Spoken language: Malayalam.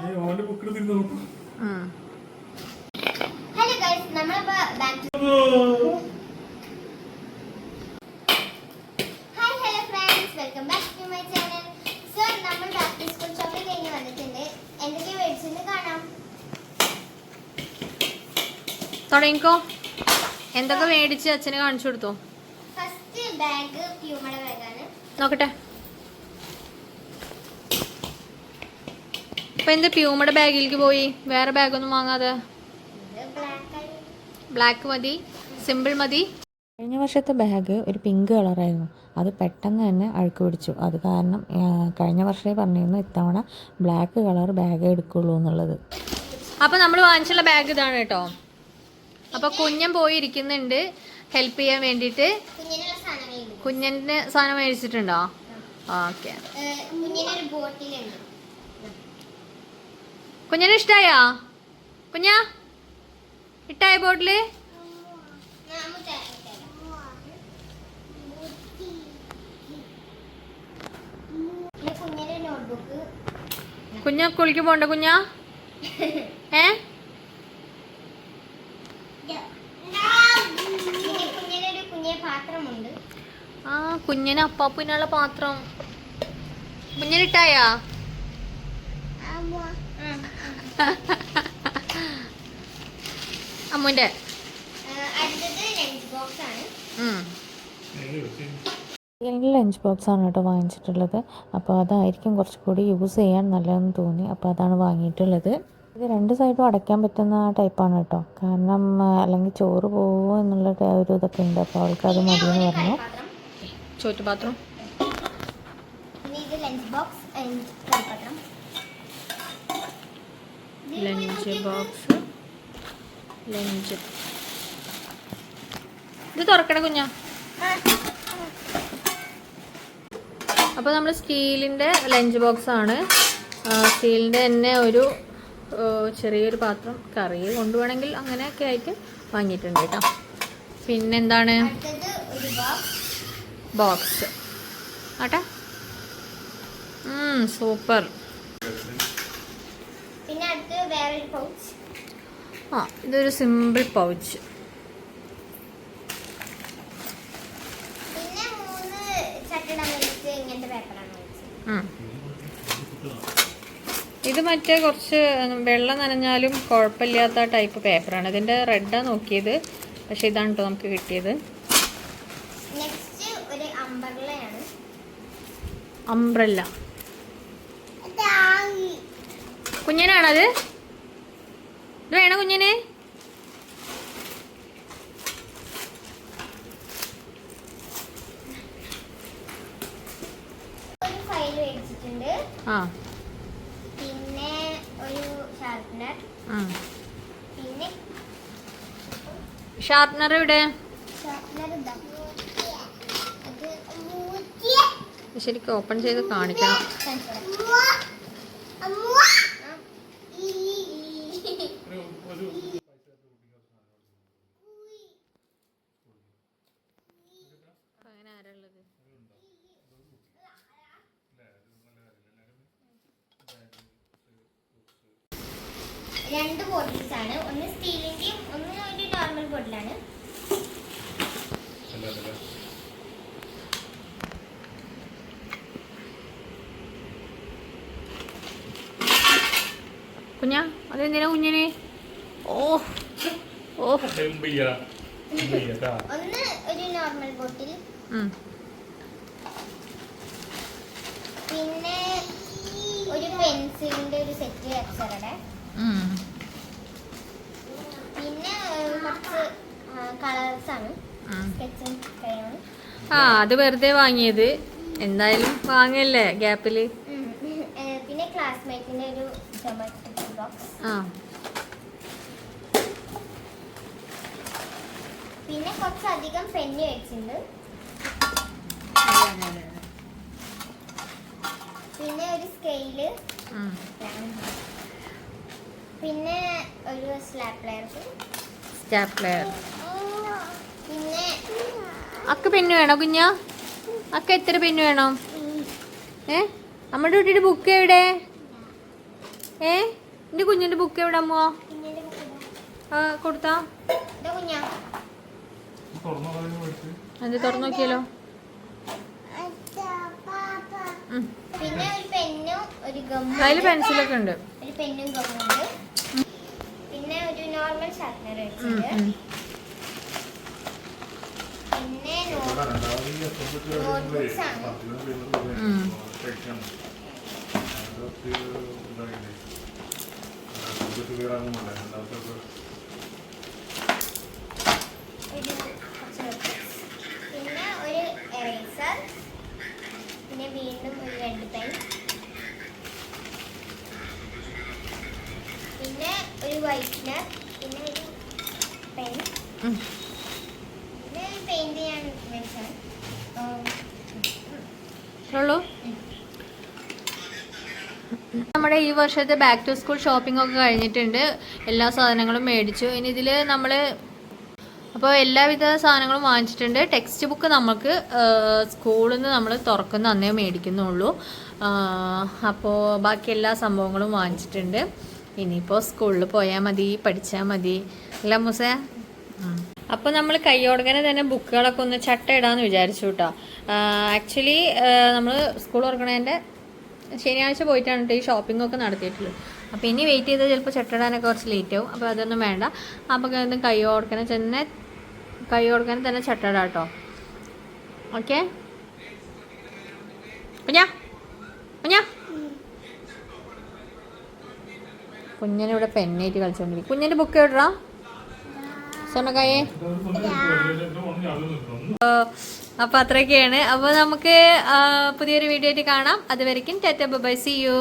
ഹലോ ഗൈസ്, നമ്മളിപ്പോ back hi hello friends, welcome back to my channel. So നമ്മൾ ബാക്ക് ടു സ്കൂൾ ഷോപ്പിംഗ് കഴിഞ്ഞ് വന്നിട്ടുണ്ട്. എന്തൊക്കെ മേടിച്ചെന്ന് കാണാം. തുടങ്ങിക്കോ. എന്തൊക്കെ മേടിച്ച് അച്ഛനെ കാണിച്ചു കൊടുത്തോ. ഫസ്റ്റ് ബാഗ് പ്യൂമയുടെ ബാഗാണ്. നോക്കട്ടെ. അപ്പൊ എന്താ പ്യൂമയുടെ ബാഗിലേക്ക് പോയി, വേറെ ബാഗൊന്നും വാങ്ങാതെ? ബ്ലാക്ക് മതി, സിമ്പിൾ മതി. കഴിഞ്ഞ വർഷത്തെ ബാഗ് ഒരു പിങ്ക് കളറായിരുന്നു. അത് പെട്ടെന്ന് തന്നെ അഴുക്ക് പിടിച്ചു. അത് കാരണം കഴിഞ്ഞ വർഷമേ പറഞ്ഞിരുന്നു ഇത്തവണ ബ്ലാക്ക് കളർ ബാഗ് എടുക്കുള്ളൂ എന്നുള്ളത്. അപ്പോൾ നമ്മൾ വാങ്ങിച്ചുള്ള ബാഗ് ഇതാണ് കേട്ടോ. അപ്പോൾ കുഞ്ഞൻ പോയി ഇരിക്കുന്നുണ്ട് ഹെൽപ്പ് ചെയ്യാൻ വേണ്ടിയിട്ട്. കുഞ്ഞിൻ്റെ സാധനം മേടിച്ചിട്ടുണ്ടോ? ഓക്കെ. കുഞ്ഞിന് ഇഷ്ടായോ? കുഞ്ഞാ ഇട്ടായ ബോട്ടില്? കുഞ്ഞ കുളിക്ക് പോണ്ട കുഞ്ഞാ? ആ കുഞ്ഞിന് അപ്പാപ്പിനുള്ള പാത്രം. കുഞ്ഞിനിട്ടായാ? അമ്മുന്റെ ലഞ്ച് ബോക്സ് ആണ് കേട്ടോ വാങ്ങിച്ചിട്ടുള്ളത്. അപ്പോൾ അതായിരിക്കും കുറച്ചുകൂടി യൂസ് ചെയ്യാൻ നല്ലതെന്ന് തോന്നി. അപ്പോൾ അതാണ് വാങ്ങിയിട്ടുള്ളത്. ഇത് രണ്ട് സൈഡും അടയ്ക്കാൻ പറ്റുന്ന ടൈപ്പാണ് കേട്ടോ. കാരണം അല്ലെങ്കിൽ ചോറ് പോകുമോ എന്നുള്ള ഒരു ഇതൊക്കെ ഉണ്ട്. അപ്പോൾ അവൾക്ക് അത് മതിയെന്ന് പറഞ്ഞു. ചോറ്റുപാത്രം, ലഞ്ച് ബോക്സ്, ലഞ്ച്. ഇത് തുറക്കണ കുഞ്ഞാ. അപ്പോൾ നമ്മൾ സ്റ്റീലിൻ്റെ ലഞ്ച് ബോക്സ് ആണ്. സ്റ്റീലിൻ്റെ തന്നെ ഒരു ചെറിയൊരു പാത്രം, കറി കൊണ്ടുപോകണമെങ്കിൽ അങ്ങനെയൊക്കെ ആയിട്ട് വാങ്ങിയിട്ടുണ്ട് കേട്ടോ. പിന്നെന്താണ്? ബോക്സ് ആട്ടെ. സൂപ്പർ. ആ ഇതൊരു സിമ്പിൾ പൗച്ച്. ഇത് മറ്റേ കുറച്ച് വെള്ളം നനഞ്ഞാലും കുഴപ്പമില്ലാത്ത ടൈപ്പ് പേപ്പറാണ്. ഇതിൻ്റെ റെഡാണ് നോക്കിയത്, പക്ഷെ ഇതാണ് കേട്ടോ നമുക്ക് കിട്ടിയത്. അംബ്രല്ല. കുഞ്ഞിനാണത്? ഇത് വേണോ കുഞ്ഞിന്? ആ പിന്നെ ഒരു ഷാർപ്നർ. പിന്നെ ഷാർപ്നർ ഇവിടെ ശരിക്കും ഓപ്പൺ ചെയ്ത് കാണിക്കണം. രണ്ട് ബോട്ടിൽസ് ആണ്. ഒന്ന് സ്റ്റീലിന്റെയും ഒന്ന് ഒരു നോർമൽ ബോട്ടിലാണ്. കുഞ്ഞാ അതെന്തിനാ കുഞ്ഞിന്? ഒന്ന് ഒരു നോർമൽ ബോട്ടിൽ, പിന്നെ ഒരു പെൻസിലിന്റെ ഒരു സെറ്റ് അക്ഷരയുടെ, പിന്നെ കുറച്ച് കളേഴ്സ് ആണ്, സ്കെച്ചും ക്രയോൺ. അത് വെറുതെ വാങ്ങിയത്, എന്തായാലും വാങ്ങല്ലേ ഗ്യാപ്പില്. പിന്നെ ക്ലാസ്മേറ്റിന്റെ ഒരു ജോമെട്രി ബോക്സ്. പിന്നെ കുറച്ചധികം പെന്ന് വെച്ചിട്ടുണ്ട്. പിന്നെ ഒരു സ്കെയില്, പിന്നെ ഒരു സ്റ്റാപ്ലർ. പിന്നെ അക്ക പെന്ന് വേണോ കുഞ്ഞാ? അക്ക എത്ര പെന്ന് വേണം? നമ്മുടെ കുട്ടിയുടെ ബുക്ക് എവിടെ? എന്റെ കുഞ്ഞിന്റെ ബുക്ക് എവിടെ അമ്മോ? കുഞ്ഞിന്റെ ബുക്ക് കൊടുത്താ ഇതാ കുഞ്ഞാ. അത് തുറന്നു നോക്കിയാലോ. പിന്നെ ഒരു പെന്നും ഒരു ഗമ്മും. അതില് പെൻസിലൊക്കെ ഉണ്ട്. ഒരു പെന്നും ഗമ്മുണ്ട്. പിന്നെ ഒരു നോർമൽ ഷാർപ്പനർ വെച്ചിട്ടുണ്ട്. പിന്നെ നോട്ട്ബുക്സ് ആണ്. പിന്നെ ഒരു എറേസർ. പിന്നെ വീണ്ടും ഒരു റെഡ് പെൻ. പിന്നെ ഒരു വൈറ്റ്നർ. പിന്നെ ഒരു പെൻ. പിന്നെ ഒരു പെയിന്റ് ചെയ്യാൻ വെച്ചാൽ ഉള്ളൂ. നമ്മുടെ ഈ വർഷത്തെ ബാക്ക് ടു സ്കൂൾ ഷോപ്പിംഗ് ഒക്കെ കഴിഞ്ഞിട്ടുണ്ട്. എല്ലാ സാധനങ്ങളും മേടിച്ചു. ഇനി ഇതിൽ നമ്മൾ അപ്പോൾ എല്ലാവിധ സാധനങ്ങളും വാങ്ങിച്ചിട്ടുണ്ട്. ടെക്സ്റ്റ് ബുക്ക് നമുക്ക് സ്കൂളിൽ നിന്ന് നമ്മൾ തുറക്കുന്ന അന്നേ മേടിക്കുന്നുള്ളൂ. അപ്പോൾ ബാക്കി എല്ലാ സംഭവങ്ങളും വാങ്ങിച്ചിട്ടുണ്ട്. ഇനിയിപ്പോൾ സ്കൂളിൽ പോയാൽ മതി, പഠിച്ചാൽ മതി അല്ല മുസേ. അപ്പോൾ നമ്മൾ കൈയോടങ്ങനെ തന്നെ ബുക്കുകളൊക്കെ ഒന്ന് ചട്ട ഇടാമെന്ന് വിചാരിച്ചു കേട്ടോ. ആക്ച്വലി നമ്മൾ സ്കൂൾ തുറക്കണതിൻ്റെ ശനിയാഴ്ച പോയിട്ടാണ് കേട്ടോ ഈ ഷോപ്പിംഗ് ഒക്കെ നടത്തിയിട്ടുള്ളത്. അപ്പോൾ ഇനി വെയിറ്റ് ചെയ്താൽ ചിലപ്പോൾ ചട്ടിടാനൊക്കെ കുറച്ച് ലേറ്റ് ആവും. അപ്പോൾ അതൊന്നും വേണ്ട. അപ്പോൾ കൈയോടക്കനെ തന്നെ ചട്ടിടാം കേട്ടോ. ഓക്കെ കുഞ്ഞാ കുഞ്ഞാ കുഞ്ഞിനിവിടെ പെന്നായിട്ട് കളിച്ചോണ്ടിരിക്കും. കുഞ്ഞിൻ്റെ ബുക്ക് എവിടാ സ്വർണ്ണക്കായേ? അപ്പോൾ അത്രയൊക്കെയാണ്. അപ്പോൾ നമുക്ക് പുതിയൊരു വീഡിയോ ആയിട്ട് കാണാം. അതുവരെയ്ക്കും ടാറ്റ ബൈ, സീ യു.